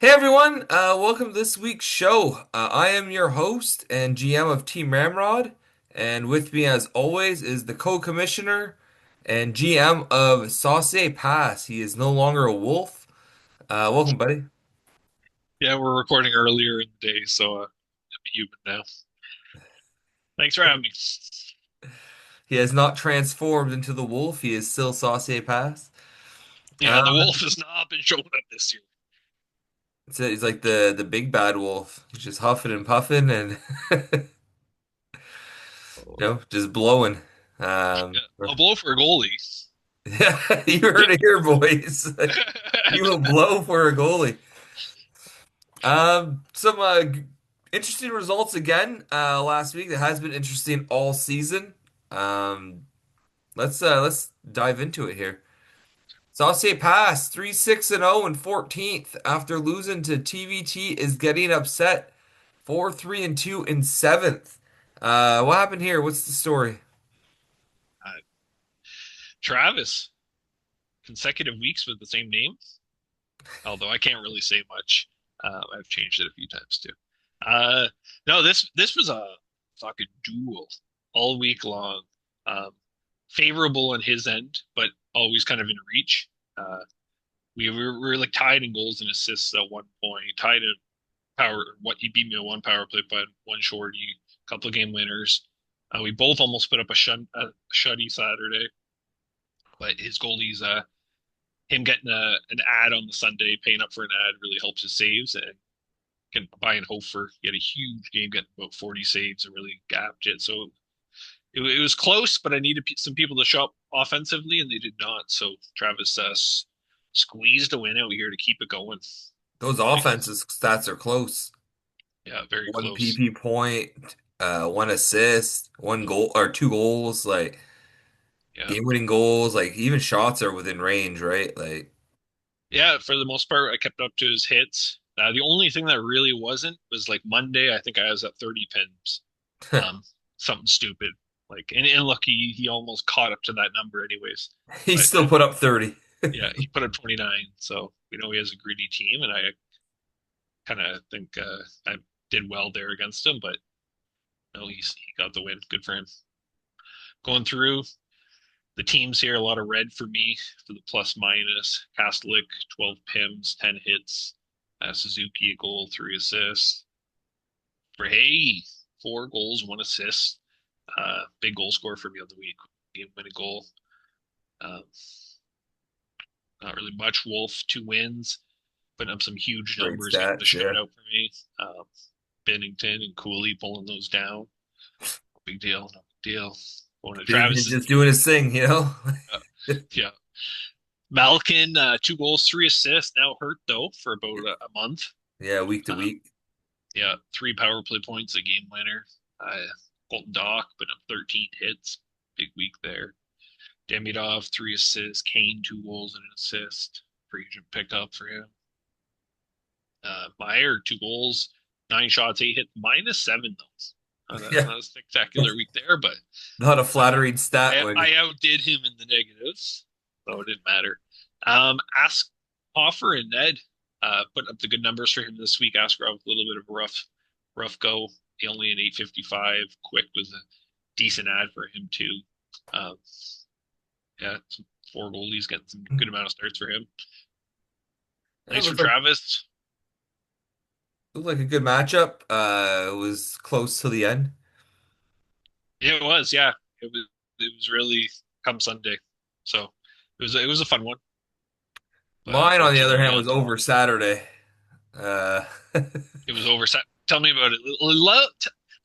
Hey everyone, welcome to this week's show. I am your host and GM of Team Ramrod, and with me, as always, is the co-commissioner and GM of Saucier Pass. He is no longer a wolf. Welcome, buddy. Yeah, we're recording earlier in the day, so I'm human now. Thanks for having me. He has not transformed into the wolf. He is still Saucier Pass. Yeah, Uh, the wolf has not been showing up this year. he's like the big bad wolf. He's just huffing and puffing and Oh, just blowing. yeah, I'll blow for a goalie. Yeah, you heard it here, boys. You will blow for a goalie. Some interesting results again last week. That has been interesting all season. Um, let's dive into it here. Saucier Pass 3-6-0 and 14th after losing to TVT is getting upset 4-3-2 in 7th. What happened here? What's the story? Uh, Travis, consecutive weeks with the same name, although I can't really say much. I've changed it a few times too. Uh, no, this was a fucking duel all week long. Um, Favorable on his end, but always kind of in reach. We were like tied in goals and assists at one point, tied in power. What he beat me on one power play by one shorty, a couple of game winners. We both almost put up a shutty Saturday, but his goalies, him getting an ad on the Sunday, paying up for an ad really helps his saves. And can Brian Hofer, he had a huge game, getting about 40 saves and really gapped it. So it was close, but I needed some people to show up offensively, and they did not. So Travis squeezed a win out here to keep it going. Those Nice. offensive stats are close. Yeah, very One close. PP point, one assist, one goal or two goals, like Yeah. game-winning goals, like even shots are within range, right? Like, Yeah, for the most part, I kept up to his hits. The only thing that really wasn't was like Monday, I think I was at 30 pins. Um, Something stupid. And look, he almost caught up to that number anyways. he But still put up 30. yeah, he put up 29. So we know he has a gritty team, and I kind of think I did well there against him. But no, he got the win. Good for him. Going through the teams here, a lot of red for me for the plus minus. Kastelic, 12 pims, 10 hits. Suzuki, a goal, three assists. For Hey, four goals, one assist. Big goal scorer for me on the week. Game winning goal. Um, Not really much. Wolf, two wins, putting up some huge Great numbers, getting the stats, yeah. shutout for me. Bennington and Cooley pulling those down. Big deal, no big deal. Going to Bennington's Travis's just team. doing his thing, you know? Uh, yeah, Malkin, two goals, three assists. Now hurt though for about a month. Yeah, week to Uh, week. yeah, three power play points, a game winner. Colton Dock put up 13 hits. Big week there. Demidov, three assists. Kane, two goals and an assist. Free agent pickup for him. Meyer, two goals, nine shots, eight hits, -7 though. Yeah, Not a spectacular week there, but not a uh, flattering stat when I outdid him in the negatives, so it didn't matter. Ask Hoffer and Ned put up the good numbers for him this week. Askarov a little bit of a rough go. He only an 855. Quick was a decent ad for him too. Um, yeah, some four goalies getting some good amount of starts for him. it Nice for looked like Travis. a good matchup. It was close to the end. It was, yeah. It was really come Sunday. So it was a fun one, but Mine, on the other unfortunately hand, was over Saturday. Uh, it was over. Tell me about it.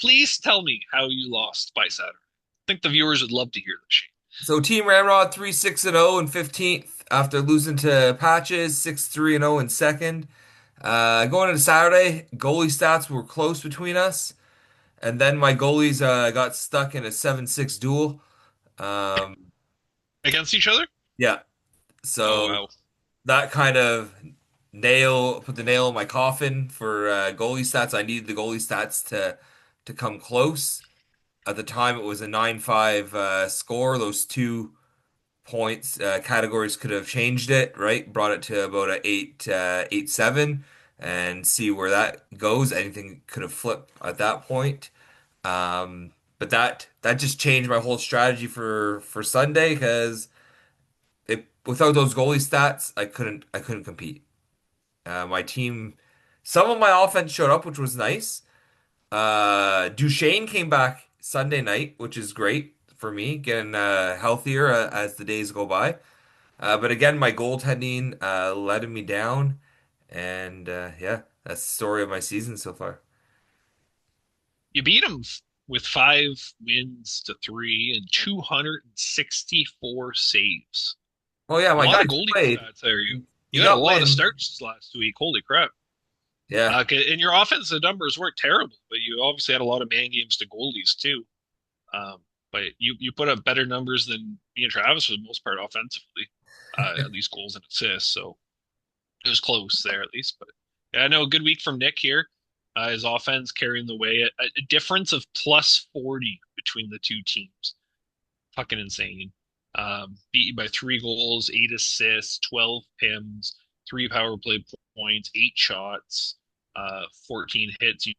Please tell me how you lost by Saturday. I think the viewers would love to hear this shit. so Team Ramrod 3-6-0 and 15th after losing to Patches 6-3-0 in second. Going into Saturday, goalie stats were close between us. And then my goalies got stuck in a 7-6 duel. Um, Against each other? yeah, Oh so wow. that kind of put the nail in my coffin for goalie stats. I needed the goalie stats to come close. At the time, it was a 9-5 score. Those 2 points categories could have changed it, right? Brought it to about a 8-7. and see where that goes. Anything could have flipped at that point. But that just changed my whole strategy for Sunday because it without those goalie stats, I couldn't compete. My team, some of my offense showed up, which was nice. Duchesne came back Sunday night, which is great for me, getting healthier as the days go by. But again, my goaltending letting me down, and yeah, that's the story of my season so far. You beat them with 5 wins to three and 264 saves. Oh yeah, A my lot of guys goalie played. stats there. You You had a got lot of wins. starts last week. Holy crap. Yeah, And your offensive numbers weren't terrible, but you obviously had a lot of man games to goalies too. But you put up better numbers than me and Travis for the most part offensively, at least goals and assists. So it was close there at least. But yeah, I know a good week from Nick here. His offense carrying the way. A difference of plus 40 between the two teams. Fucking insane. Beat you by 3 goals, 8 assists, 12 PIMs, 3 power play points, 8 shots, 14 hits. You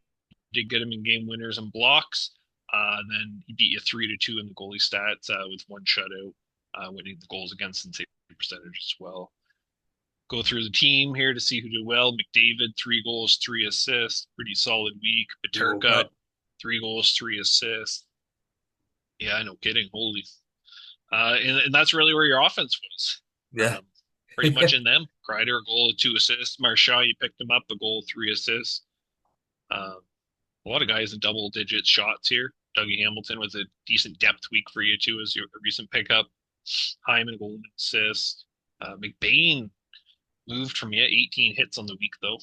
did get him in game winners and blocks. Then he beat you 3-2 in the goalie stats with one shutout, winning the goals against and save percentage as well. Go through the team here to see who did well. McDavid, 3 goals, 3 assists. Pretty solid week. he woke Paterka, up. 3 goals, 3 assists. Yeah, no kidding. Holy. And that's really where your offense was. Yeah, Um, Pretty much in them. Kreider, a goal, 2 assists. Marchand, you picked him up, a goal, 3 assists. Um, a lot of guys in double digit shots here. Dougie Hamilton was a decent depth week for you too, as your recent pickup. Hyman, goal and assist. McBain moved from you, 18 hits on the week though.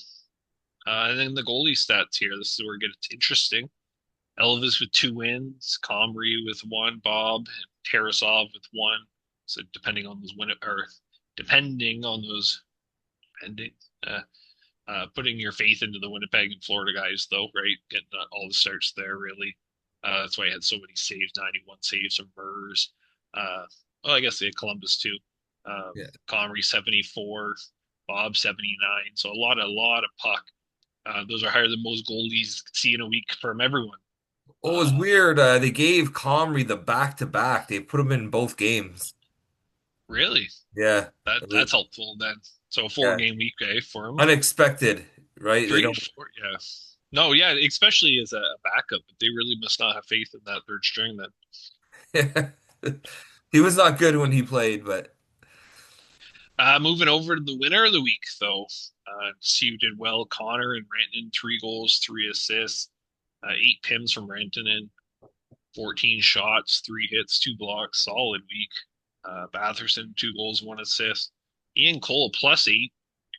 And then the goalie stats here. This is where it gets interesting. Elvis with 2 wins, Comrie with one, Bob, and Tarasov with one. So depending on those pending, uh, putting your faith into the Winnipeg and Florida guys, though, right? Getting all the starts there, really. That's why I had so many saves, 91 saves from Murs. Well, I guess they had Columbus too. yeah. Comrie 74, Bob 79. So a lot of puck. Those are higher than most goalies see in a week from everyone. What was Uh, weird, they gave Comrie the back-to-back. They put him in both games. really, Yeah, that's helpful then. So a four yeah. game week, eh, for him. Unexpected, right? They Three, don't. four, yeah. No, yeah, especially as a backup. They really must not have faith in that third string then. He was not good when he played, but Moving over to the winner of the week, though. See who did well. Connor and Rantanen, 3 goals, 3 assists, 8 PIMs from Rantanen, 14 shots, 3 hits, 2 blocks. Solid week. Batherson, 2 goals, 1 assist. Ian Cole, +8.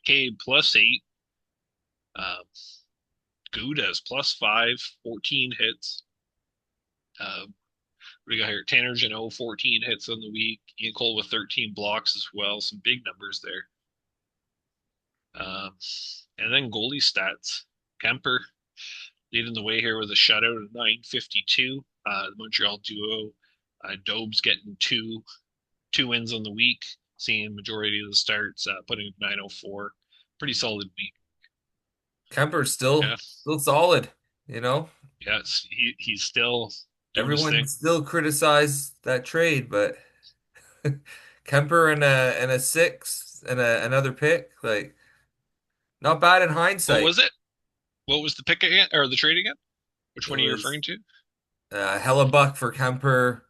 Cade, +8. Um, Gudas, +5, 14 hits. We got here? Tanner Janot, 14 hits on the week. Ian Cole with 13 blocks as well. Some big numbers there. Um, and then goalie stats. Kemper leading the way here with a shutout of 952. The Montreal duo. Dobes getting two wins on the week, seeing majority of the starts, putting 904. Pretty solid week. Kemper's Yeah. still solid, you know? Yes, he's still doing his Everyone thing. still criticized that trade, but Kemper and a six and another pick, like not bad in What hindsight. was it? What was the pick again, or the trade again? Which It one are you was referring to? Hellebuck for Kemper,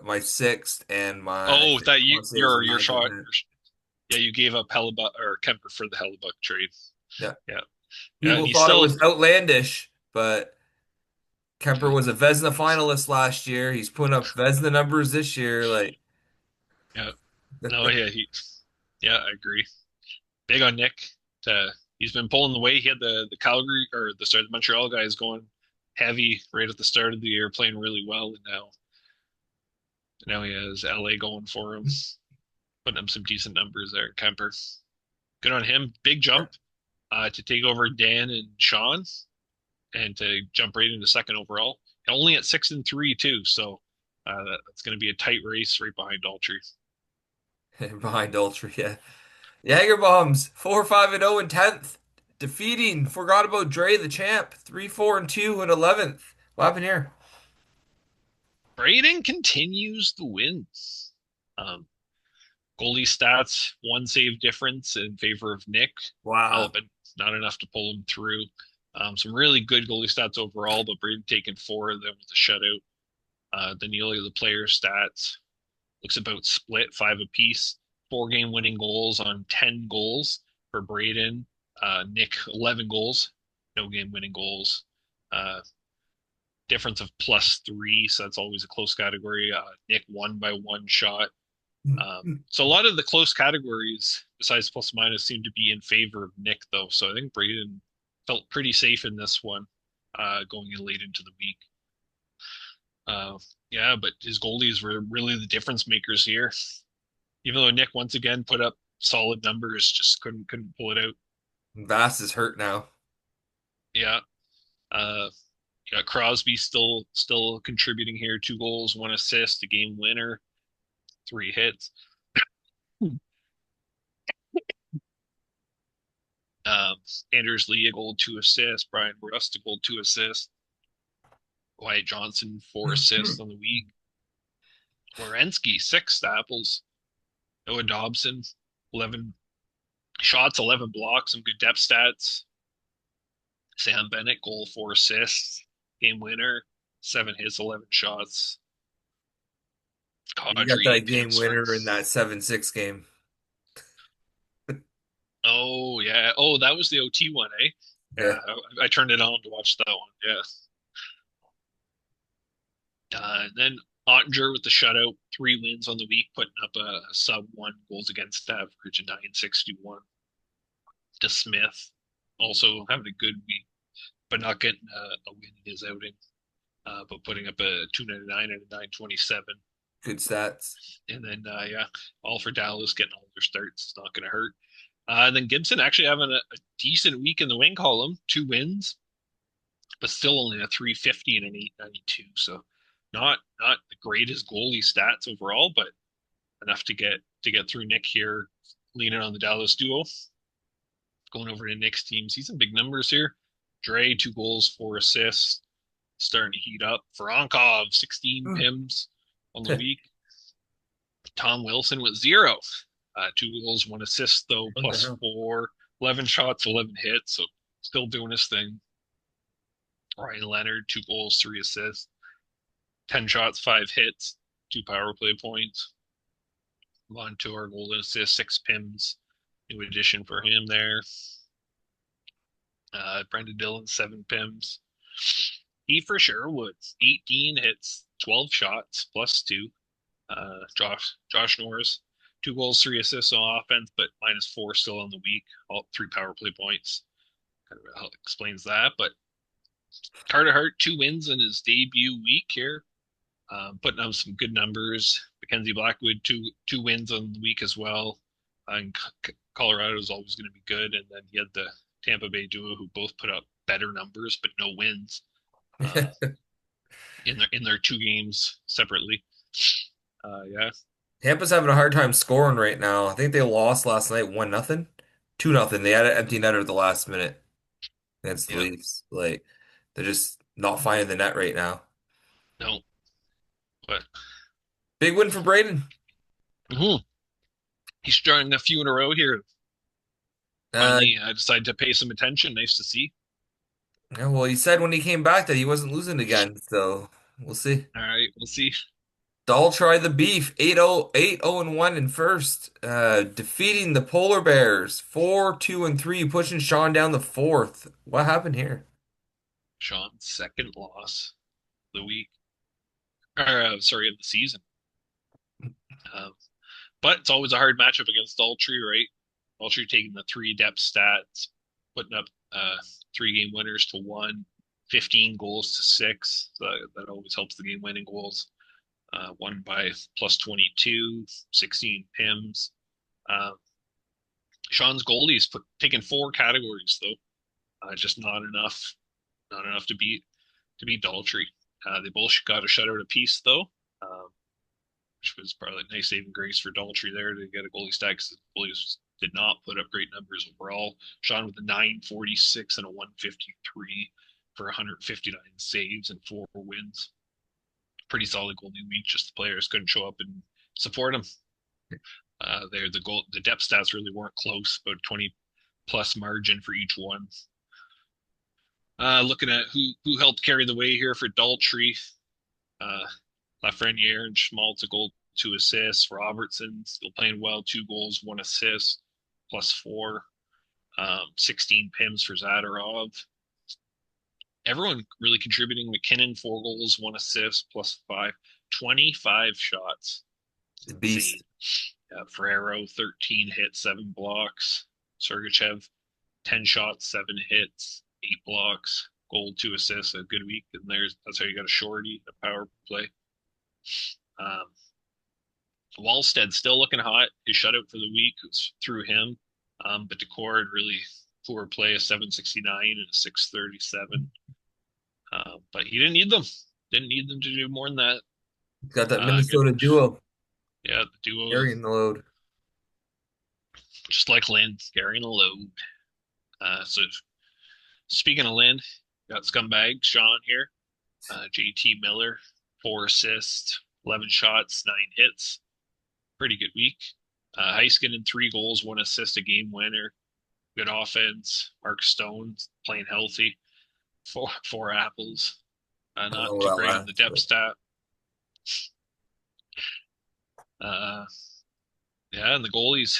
my sixth, and my I Oh, that want to say it was a your ninth and shot. tenth. Yeah, you gave up Hellebuck or Kemper for the Hellebuck trade. Yeah, Yeah, yeah, and people he's thought it still was outlandish, but Kemper yeah, was a Vezina finalist last year. He's putting up Vezina numbers this year. Like, yeah. No, yeah, yeah, I agree. Big on Nick. He's been pulling the weight. He had the Calgary or the Montreal guys going heavy right at the start of the year, playing really well, and now he has LA going for him, putting up some decent numbers there. Kemper, good on him. Big jump to take over Dan and Sean, and to jump right into second overall. And only at 6-3 too, so that's going to be a tight race right behind Daltrey. behind Ultra, yeah. Jager bombs 4-5-0 in tenth. defeating, forgot about Dre, the champ. 3-4-2 and 11th. What happened here? Braden continues the wins. Um, Goalie stats, one save difference in favor of Nick. Wow. But not enough to pull him through. Some really good goalie stats overall, but Braden taking four of them with a shutout. The Neely, the player stats, looks about split, five apiece. 4 game winning goals on 10 goals for Braden. Nick, 11 goals, no game winning goals. Uh, Difference of +3, so that's always a close category. Nick won by one shot. So a lot of the close categories, besides plus minus, seem to be in favor of Nick, though. So I think Braden felt pretty safe in this one, going in late into the week. Yeah, but his goalies were really the difference makers here. Even though Nick once again put up solid numbers, just couldn't pull it out. Vass is hurt now. Yeah. Uh, got Crosby still contributing here. 2 goals, 1 assist, a game winner, 3 hits. Um, Anders Lee, a goal, 2 assists. Brian Rust, a goal, 2 assists. Wyatt Johnson, 4 assists on the week. Werenski, 6 apples. Noah Dobson, 11 shots, 11 blocks, some good depth stats. Sam Bennett, goal, 4 assists. Game winner, 7 hits, 11 shots. You got that Kadri, game hamstring. winner in that 7-6 game. Oh, yeah. Oh, that was the OT one, eh? Yeah. Yeah, I turned it on to watch that one. Yeah. And then Ottinger with the shutout, 3 wins on the week, putting up a sub 1 goals against average of 961. To Smith, also having a good week, but not getting a win in his outing, but putting up a 299 and a 927. Good stats. And then, yeah, all for Dallas getting all their starts. It's not going to hurt. And then Gibson actually having a decent week in the win column, 2 wins, but still only a 350 and an 892. So not the greatest goalie stats overall, but enough to get through Nick here, leaning on the Dallas duo. Going over to Nick's team, see some big numbers here. Dre, 2 goals, 4 assists, starting to heat up. Voronkov, 16 pims on the week. Tom Wilson with 0. 2 goals, 1 assist, though, What the plus hell? 4. 11 shots, 11 hits, so still doing his thing. Ryan Leonard, 2 goals, 3 assists. 10 shots, 5 hits, 2 power play points. Montour, golden assist, 6 pims. New addition for him there. Brendan Dillon, 7 pims. He for sure would. 18 hits, 12 shots, +2. Josh Norris, 2 goals, 3 assists on offense, but -4 still on the week. All 3 power play points. Kind of explains that. But Carter Hart, 2 wins in his debut week here, putting up some good numbers. Mackenzie Blackwood, two wins on the week as well. And Colorado is always going to be good. And then he had the Tampa Bay duo who both put up better numbers but no wins, uh, in their 2 games separately. Yeah, Tampa's having a hard time scoring right now. I think they lost last night 1-0. 2-0. They had an empty netter at the last minute against the yeah, Leafs. Like they're just not finding the net right now. no, but Big win for Braden. mhm. He's starting a few in a row here. Uh, Finally, I decided to pay some attention. Nice to see. yeah, well, he said when he came back that he wasn't losing again, so we'll see. All right, we'll see. I'll try the beef. 8-0, 8-0-1 in first. Defeating the Polar Bears. 4-2-3, pushing Sean down the fourth. What happened here? Sean's second loss of the week, or sorry, of the season. Um, but it's always a hard matchup against Daltrey, right? Daltrey taking the 3 depth stats, putting up 3 game winners to 1, 15 goals to 6. So that always helps the game winning goals. Won by +22, 16 pims. Uh, Sean's goalies taking 4 categories though, just not enough to beat Daltrey. They both got a shutout apiece though, which was probably a nice saving grace for Daltrey there to get a goalie stat because the goalie was did not put up great numbers overall. Sean with a 946 and a 153 for 159 saves and 4 wins. Pretty solid goalie week. Just the players couldn't show up and support him. The depth stats really weren't close, about 20 plus margin for each one. Looking at who helped carry the way here for Daltrey, uh, Lafreniere and Schmaltz a goal, 2 assists. Robertson still playing well, 2 goals, 1 assist, +4. 16 PIMs for Zadorov. Everyone really contributing. McKinnon, 4 goals, 1 assist, +5. 25 shots. It's The insane. beast. Ferrero, 13 hits, 7 blocks. Sergachev, 10 shots, 7 hits, 8 blocks. Goal, 2 assists, a good week. And that's how you got a shorty, a power play. Um, Wallstead still looking hot. His shutout for the week was through him. But Decor had really poor play, a 769 and a 637. But he didn't need them. Didn't need them to do more than that. Got that Good. Minnesota duo Yeah, the duo, carrying the load. just like Lynn, carrying a load. So speaking of Lynn, got scumbag Sean here. JT Miller, 4 assists, 11 shots, 9 hits. Pretty good week. Heiskanen, 3 goals, 1 assist, a game winner. Good offense. Mark Stone playing healthy. Four apples. I don't Not know too that great on last, the depth but stat. Uh, yeah, and the goalies.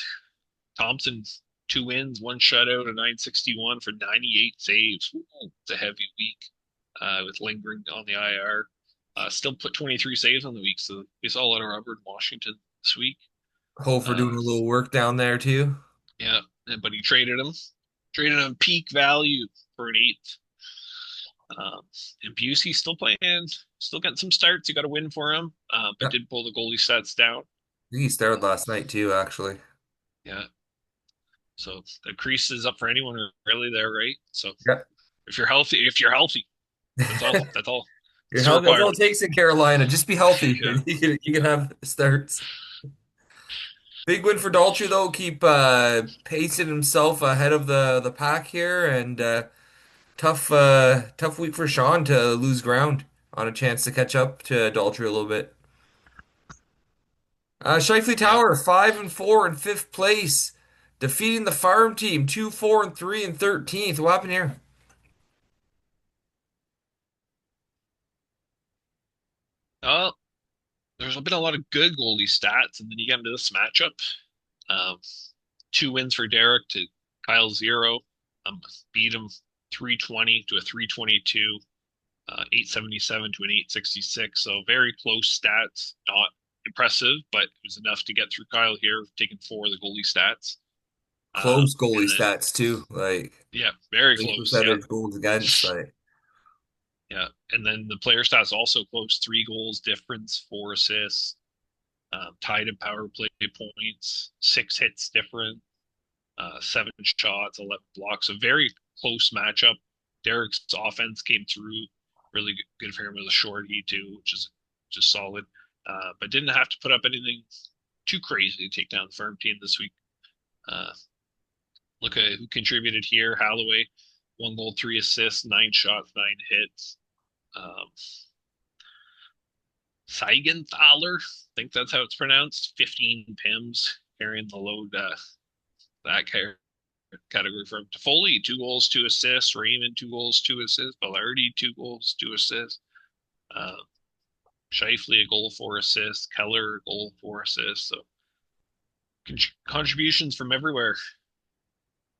Thompson, 2 wins, 1 shutout, a 961 for 98 saves. Ooh, it's a heavy week with lingering on the IR. Still put 23 saves on the week, so we saw a lot of rubber in Washington this week. Hofer Uh, doing a little work down there too. yeah, but he traded him peak value for an eighth. Um, and Busey still playing, still getting some starts. You got a win for him, Yeah, but I did pull the goalie stats down. think he started Uh, last night too, actually. yeah, so the crease is up for anyone really there, right? So Yeah. if you're healthy, that's all. That's all. It's the That's all it requirement. takes in Carolina. Just be healthy, Yeah, and you can have starts. Big win for Daltrey though. Keep pacing himself ahead of the pack here, and tough week for Sean to lose ground on a chance to catch up to Daltrey a little bit. Shifley yeah. Tower 5-4 in fifth place, defeating the farm team 2-4-3 in 13th. What happened here? Uh, there's been a lot of good goalie stats, and then you get into this matchup. Um, 2 wins for Derek to Kyle 0. Beat him 320 to a 322, 877 to an 866. So very close stats. Not impressive, but it was enough to get through Kyle here, taking 4 of the goalie stats. Close goalie And then, stats too, like yeah, very save close. Yeah. percentage, goals against, like Yeah. And then the player stats also close, 3 goals difference, 4 assists, tied in power play points, 6 hits different, 7 shots, 11 blocks. A very close matchup. Derek's offense came through really good for him with a shorty too, which is just solid. But didn't have to put up anything too crazy to take down the farm team this week. Uh, Look at who contributed here. Holloway, 1 goal, 3 assists, 9 shots, 9 hits. Um, Seigenthaler, I think that's how it's pronounced. 15 PIMs, carrying the load. That category for him. Toffoli, 2 goals, 2 assists. Raymond, 2 goals, 2 assists. Bellardi, 2 goals, 2 assists. Uh, Shifley, a goal, 4 assists. Keller, a goal, 4 assists. So contributions from everywhere.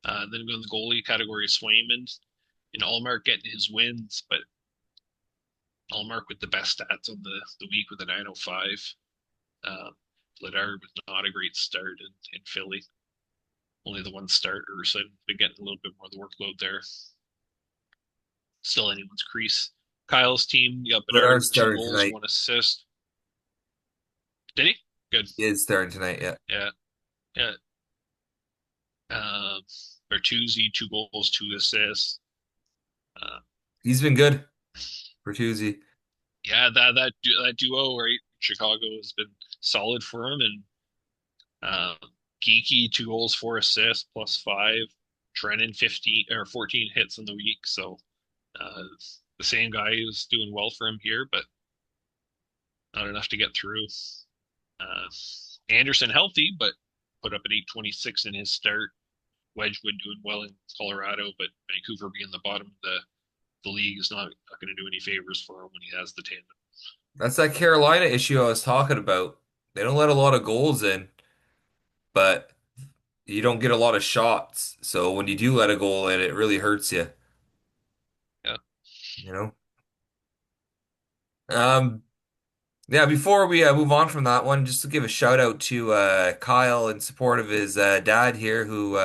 Then go in the goalie category, Swayman and Allmark getting his wins, but Allmark with the best stats on the week with a 905. Uh, Vladar with not a great start in Philly. Only the one starter, so I've been getting a little bit more of the workload there. Still anyone's crease. Kyle's team got but are Bedard, two starting goals, tonight. 1 assist. Did he? Good. He is starting tonight, yeah. Yeah. Yeah. Uh, Bertuzzi, 2 goals, 2 assists. Uh, He's been good for Tuesday. yeah, that duo right, Chicago has been solid for him, and uh, Geeky, 2 goals, 4 assists, +5. Drennan 15 or 14 hits in the week. So uh, the same guy is doing well for him here, but not enough to get through. Uh, Anderson healthy, but put up an 826 in his start. Wedgwood doing well in Colorado, but Vancouver being the bottom of the league is not going to do any favors for him when he has the tandem. That's that Carolina issue I was talking about. They don't let a lot of goals in, but you don't get a lot of shots. So when you do let a goal in, it really hurts you, Yeah, you know? Um, Yeah, before we move on from that one, just to give a shout out to Kyle in support of his dad here, who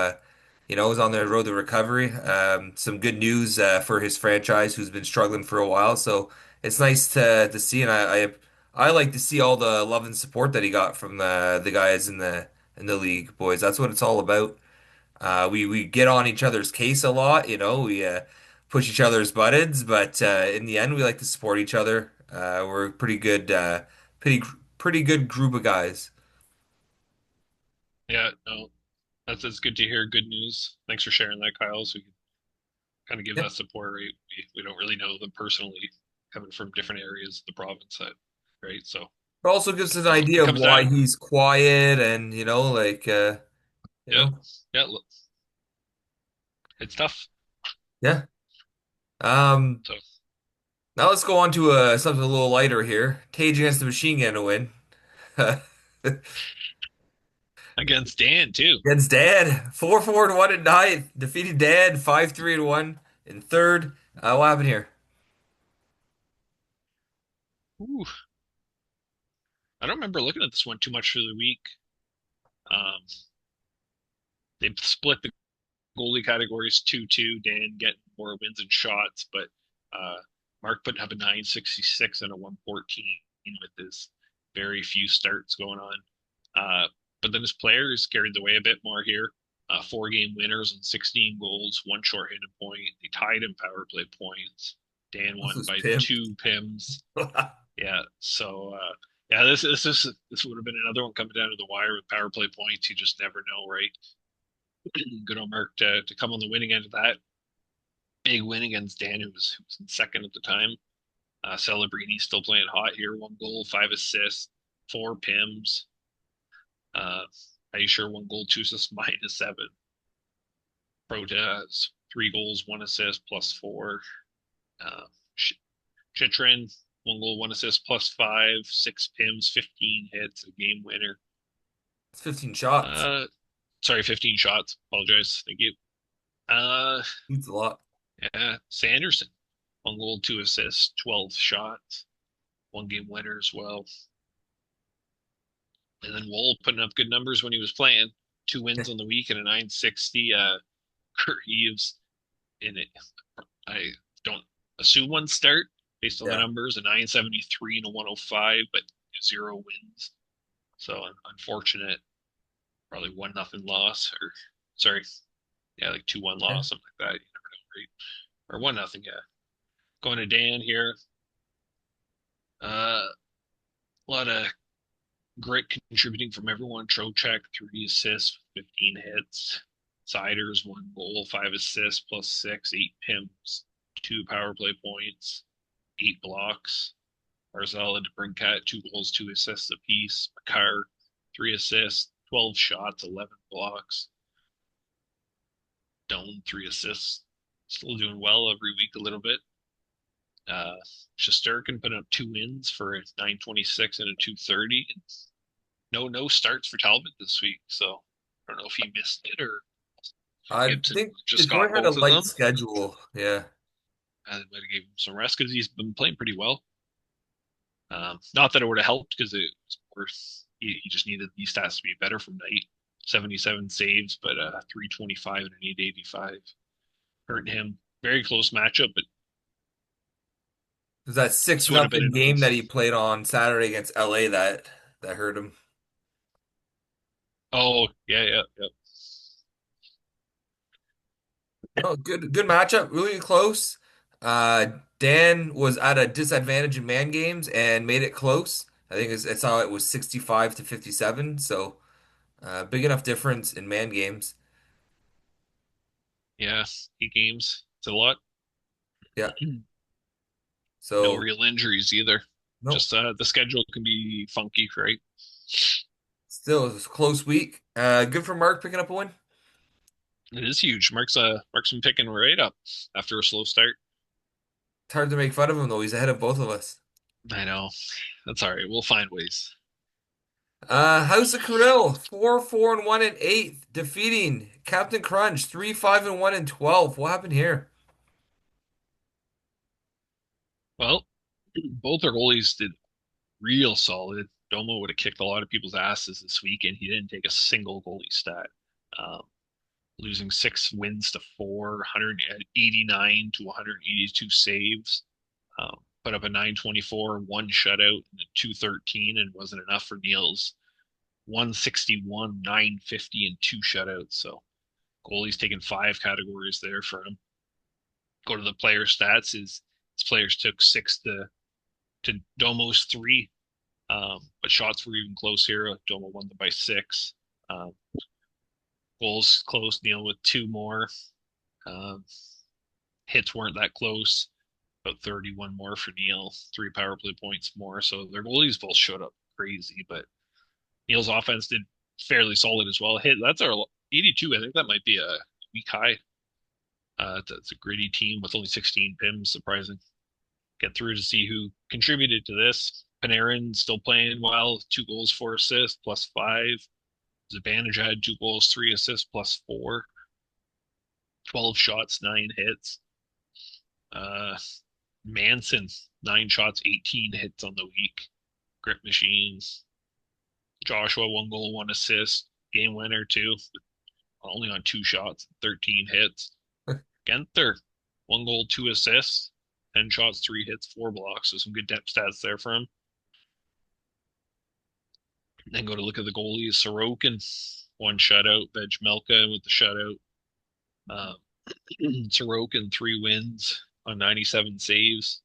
is on the road to recovery. Some good news for his franchise, who's been struggling for a while. So it's nice to see, and I like to see all the love and support that he got from the guys in the league, boys. That's what it's all about. We get on each other's case a lot, we push each other's buttons, but in the end, we like to support each other. We're a pretty pretty good group of guys. yeah, no, that's good to hear. Good news. Thanks for sharing that, Kyle. So we can kind of give Yeah. that support. Right? We don't really know them personally, coming from different areas of the province, right? So It also gives us an it idea of comes why down. he's quiet and you Yeah, know, yeah, it's tough. yeah. Um, So Now let's go on to something a little lighter here. Tage against the Machine Gun to win. against Dan too. Against Dan, 4-4 and 1 at ninth. Defeated Dan 5-3 and 1 in third. What happened here? Ooh, I don't remember looking at this one too much for the week. Um, they split the goalie categories 2-2. Dan getting more wins and shots, but uh, Mark putting up a 966 and a 114 with his very few starts going on. But then his players carried the way a bit more here. 4 game winners and 16 goals, one shorthanded point. They tied in power play points. Dan This won was by pimped. 2 PIMs. Yeah, so yeah, this would have been another one coming down to the wire with power play points. You just never know, right? Good on Mark to come on the winning end of that big win against Dan, who was in second at the time. Celebrini still playing hot here. 1 goal, 5 assists, 4 PIMs. Are you sure 1 goal, 2 assists, -7? Protez, 3 goals, 1 assist, +4. Uh, Chitrin, 1 goal, 1 assist, +5, 6 PIMs, 15 hits, a game winner. It's 15 shots. Uh, Sorry, 15 shots. Apologize. Thank you. Uh, Beats a lot. yeah, Sanderson, 1 goal, 2 assists, 12 shots, 1 game winner as well. And then Wool putting up good numbers when he was playing. 2 wins on the week and a 960. Kurt Eves in it. I don't assume one start based on the Yeah. numbers, a 973 and a 105, but 0 wins. So unfortunate. Probably 1-0 loss, or sorry, yeah, like 2-1 Yeah. loss, something like that. You never know, right? Or 1-0, yeah. Going to Dan here. A lot of grit contributing from everyone. Trocheck, 3 assists, 15 hits. Siders, 1 goal, 5 assists, +6, 8 PIMs, 2 power play points, 8 blocks. Barzal and DeBrincat, 2 goals, 2 assists apiece. Makar, 3 assists, 12 shots, 11 blocks. Doan, 3 assists. Still doing well every week a little bit. Uh, Shesterkin putting up 2 wins for a 926 and a 230. No starts for Talbot this week, so I don't know if he missed it or I Gibson think just Detroit got had a both of light them. schedule. Yeah. They might have gave him some rest because he's been playing pretty well. Not that it would have helped because it was worse. He just needed these stats to be better from night. 77 saves, but 325 and an 885 hurting him. Very close matchup, but It was that this six would have been nothing annoying. game that he played on Saturday against LA that hurt him. Oh yeah, yeah, yeah. Oh, good matchup, really close. Uh, Dan was at a disadvantage in man games and made it close. I think it's how it was 65 to 57. So Big enough difference in man games. Yeah, 8 games. It's a lot. Yeah. No So real injuries either. no, Just the schedule can be funky, right? still it's a close week. Good for Mark picking up a win. It is huge. Mark's been picking right up after a slow start. It's hard to make fun of him though. He's ahead of both of us. I know. That's all right. We'll find ways. House of Cornell, 4-4-1 in eighth, defeating Captain Crunch, 3-5-1 in 12. What happened here? Well, both our goalies did real solid. Domo would have kicked a lot of people's asses this week, and he didn't take a single goalie stat. Um, Losing 6 wins to four, 189 to 182 saves. Put up a 924, one shutout, and a 213, and wasn't enough for Neil's 161, 950, and two shutouts. So goalie's taking 5 categories there for him. Go to the player stats. His players took 6 to Domo's 3. But shots were even close here. Domo won them by 6. Um, Goals close, Neil with 2 more. Um, Hits weren't that close, about 31 more for Neil, 3 power play points more. So their goalies both showed up crazy, but Neil's offense did fairly solid as well. That's our 82. I think that might be a week high. It's a gritty team with only 16 PIMs. Surprising. Get through to see who contributed to this. Panarin still playing well, 2 goals, 4 assists, +5. Zibanejad, 2 goals, 3 assists, +4. 12 shots, 9 hits. Uh, Manson, 9 shots, 18 hits on the week. Grip machines. Joshua, 1 goal, 1 assist. Game winner, too, only on 2 shots, 13 hits. Genther, 1 goal, 2 assists, 10 shots, 3 hits, 4 blocks. So some good depth stats there for him. Then go to look at the goalies. Sorokin, 1 shutout. Melka with the shutout. Uh, Sorokin, 3 wins on 97 saves,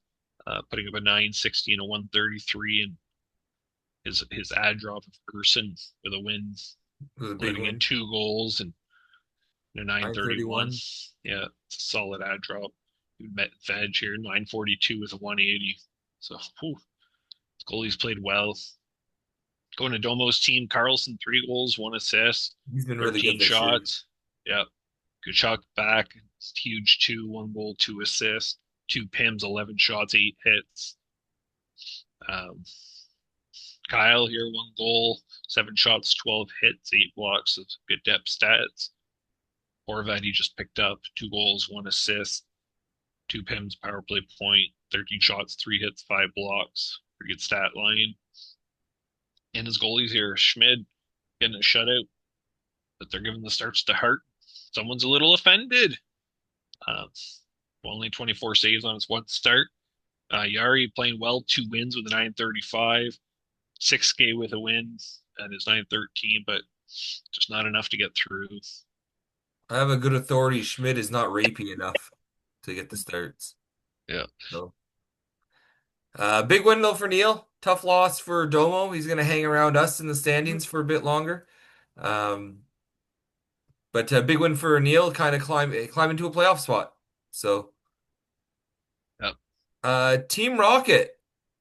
putting up a 960 and a 133. And his ad drop of Gerson with a win, It was a big letting in win. 2 goals and a 931. 931. Yeah, it's a solid ad drop. We met Veg here, 942 with a 180. So, whew, goalies played well. Going to Domo's team, Carlson, 3 goals, 1 assist, He's been really good 13 this year. shots. Yeah, good shot back. Huge two, 1 goal, 2 assists, 2 PIMs, 11 shots, 8 hits. Um, Kyle here, 1 goal, 7 shots, 12 hits, 8 blocks. Of good depth stats. Horvat, he just picked up 2 goals, 1 assist, 2 PIMs, power play point, 13 shots, 3 hits, 5 blocks. Pretty good stat line. And his goalies here, Schmid getting a shutout, but they're giving the starts to Hart. Someone's a little offended. Uh, Only 24 saves on his one start. Yari playing well, 2 wins with a 935, 6K with a win and his 913, but just not enough to get through. I have a good authority. Schmidt is not rapey enough to get the starts. Yeah. So, big win though for Neil. Tough loss for Domo. He's going to hang around us in the standings for a bit longer. Um, but big win for Neil, kind of climb into a playoff spot. So, Yeah. Team Rocket,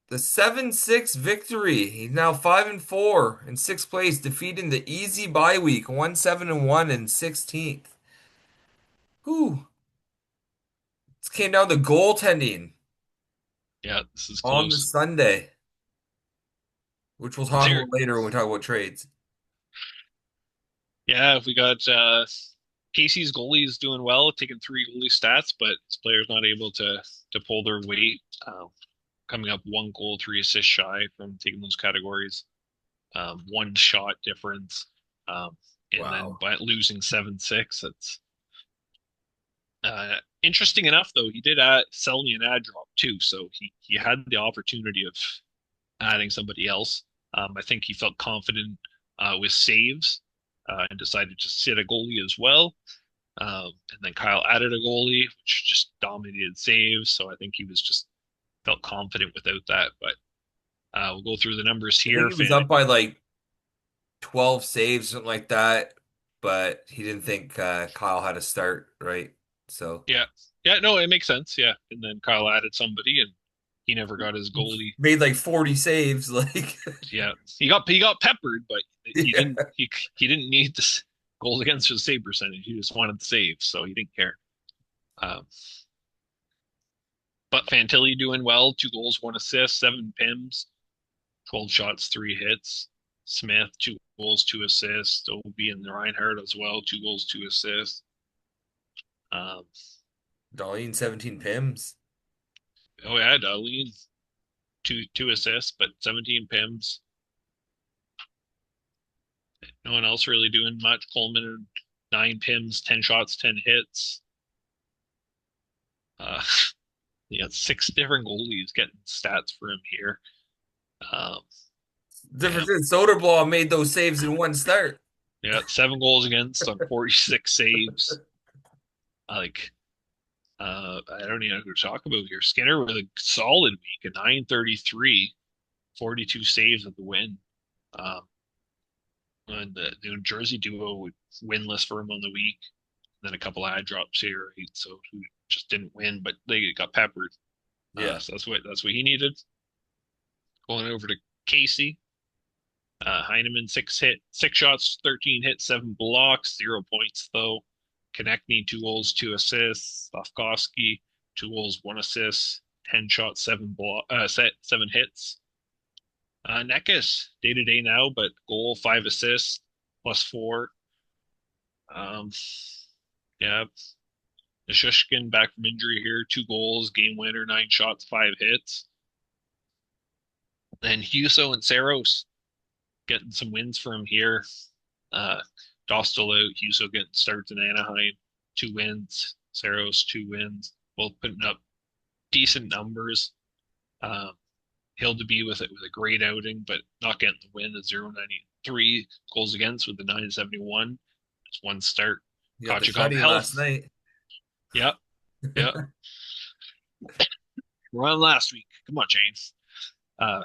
the 7-6 victory. He's now 5-4 in sixth place, defeating the easy bye week, 1-7-1 in 16th. Whew. This came down to goaltending Yeah. This is on the close. Sunday, which we'll Let's talk hear about it. later when we talk about trades. Yeah. We got Casey's goalie is doing well, taking 3 goalie stats, but his player's not able to pull their weight. Coming up 1 goal, 3 assists shy from taking those categories. 1 shot difference. And then Wow. by losing 7-6, that's interesting enough, though, he did sell me an ad drop too, so he had the opportunity of adding somebody else. I think he felt confident with saves and decided to sit a goalie as well. And then Kyle added a goalie, which just dominated saves. So I think he was just felt confident without that. But we'll go through the numbers I think here. he was up by like 12 saves, something like that. But he didn't think Kyle had to start, right? So Yeah. Yeah, no, it makes sense. Yeah. And then Kyle added somebody and he never got his goalie. made like 40 saves. Like, Yeah. He got peppered, but he yeah. didn't he didn't need this goals against his save percentage. He just wanted the save, so he didn't care. Um, but Fantilli doing well, 2 goals, 1 assist, 7 PIMs, 12 shots, 3 hits. Smith, 2 goals, 2 assists. Obi and Reinhardt as well, 2 goals, 2 assists. Um, Darlene 17 pims. oh yeah, Darlene, two assists, but 17 PIMs. No one else really doing much. Coleman, 9 PIMs, 10 shots, 10 hits. Uh, yeah, 6 different goalies getting stats for him here. Um, Difference yeah, is Soderblom made those saves in one start. yeah, 7 goals against on 46 saves. Like, I don't even know who to talk about here. Skinner with a solid week, a 933, 42 saves at the win. Um, and the New Jersey duo winless for him on the week. Then a couple ad drops here, right? So who just didn't win, but they got peppered. Yeah. So that's what he needed. Going over to Casey. Heineman 6 shots, 13 hits, 7 blocks, 0 points though. Konechny 2 goals, 2 assists. Slavkovsky 2 goals, 1 assist, 10 shots, 7 hits. Nekes day to day now, but goal, 5 assists, +4. Um, yeah, Nishushkin back from injury here, 2 goals, game winner, 9 shots, 5 hits. Then Huso and Saros getting some wins for him here. Uh, Dostal out, Huso getting starts in Anaheim, 2 wins. Saros 2 wins, both putting up decent numbers. Um, Hill to be with it with a great outing, but not getting the win. The 0.93 goals against with the 971. Just one start. You got the Kochikov shutty last health. night. Yep, yep. We're on last week. Come on, James. Uh,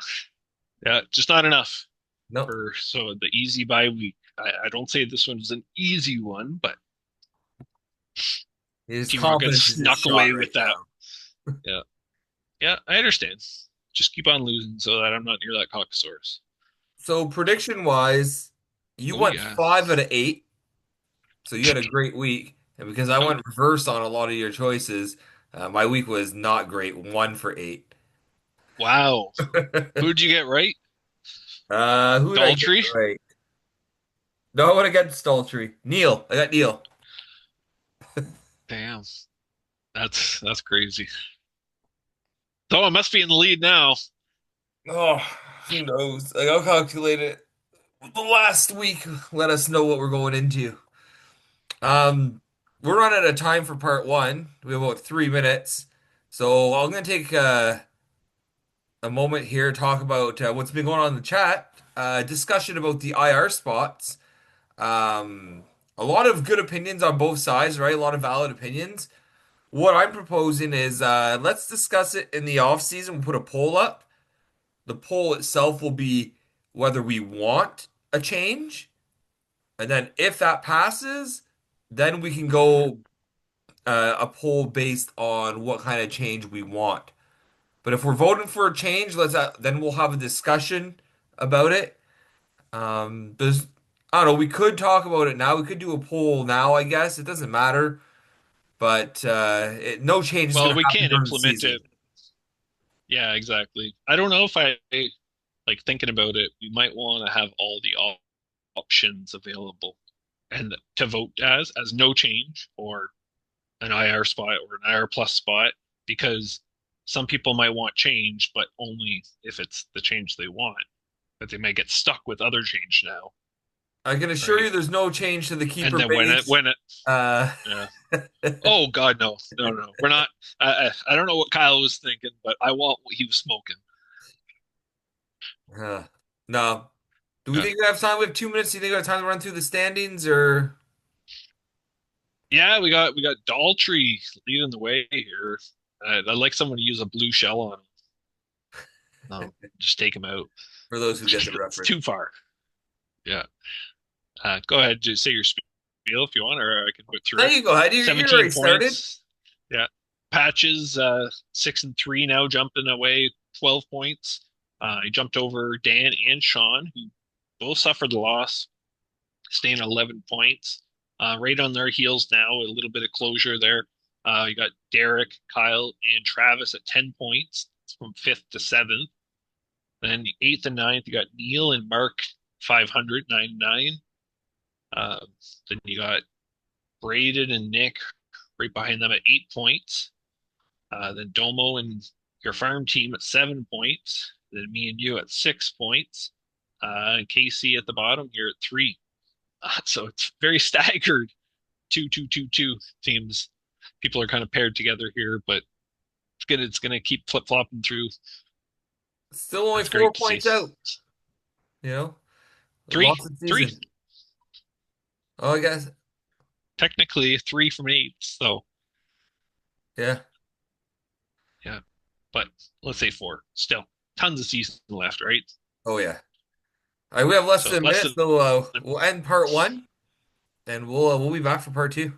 yeah, just not enough Nope. for so the easy bye week. I don't say this one's an easy one, but His teams were getting confidence is just snuck shot away right with that. now. Yeah, yeah, I understand. Just keep on losing so that I'm not near that Caucasaurus. So prediction wise, you Oh went yeah. 5 out of 8. So you had a great week. And because I Oh, went reverse on a lot of your choices, my week was not great. 1 for 8. wow. Who'd you get right? Who did I get Daltrey? right? No, I went against Staltry. Neil. I got Neil. Damn. That's crazy. So I must be in the lead now. Oh, who knows? Like, I'll calculate it. The last week, let us know what we're going into. Um, we're running out of time for part one. We have about 3 minutes. So I'm going to take a moment here to talk about what's been going on in the chat. Discussion about the IR spots. Um, a lot of good opinions on both sides, right? A lot of valid opinions. What I'm proposing is let's discuss it in the off season. We'll put a poll up. The poll itself will be whether we want a change. And then if that passes, then we can go a poll based on what kind of change we want. But if we're voting for a change, let's then we'll have a discussion about it. There's I don't know. We could talk about it now. We could do a poll now. I guess it doesn't matter. But no change is going Well, to we happen can't during the implement season. it. Yeah, exactly. I don't know if I like thinking about it. We might want to have all the options available and to vote as no change or an IR spot or an IR plus spot because some people might want change, but only if it's the change they want. But they may get stuck with other change now, I can assure right? you, there's no change to the And keeper then when it base. when it Uh, yeah. Oh God, no, no, no. We're not. I don't know what Kyle was thinking, but I want what he was smoking. uh, no. Do we Yeah, think we have time? We have 2 minutes. Do you think we have time to run through the standings, or yeah. We got Daltrey leading the way here. I'd like someone to use a blue shell on him. No, just take him out. for those who get the It's reference? too far. Yeah. Go ahead, just say your spiel if you want, or I can put Now through it. you go ahead. You 17 already started. points. Yeah. Patches, 6-3 now, jumping away 12 points. He jumped over Dan and Sean, who both suffered the loss, staying 11 points. Right on their heels now, a little bit of closure there. You got Derek, Kyle, and Travis at 10 points from fifth to seventh. Then eighth and ninth, you got Neil and Mark, 500, 9-9. Uh, then you got Braden and Nick right behind them at 8 points. Then Domo and your farm team at 7 points. Then me and you at 6 points. And Casey at the bottom, you're at three. So it's very staggered. Two teams. People are kind of paired together here, but it's gonna keep flip flopping through. Still only That's four great to see. points out. You know, Three, lost the three. season. Oh, I guess. Technically three from eight. So Yeah. yeah, but let's say four. Still, tons of season left, right? Oh, yeah. All right, we have less So than a less minute, than so we'll end part one, and we'll be back for part two.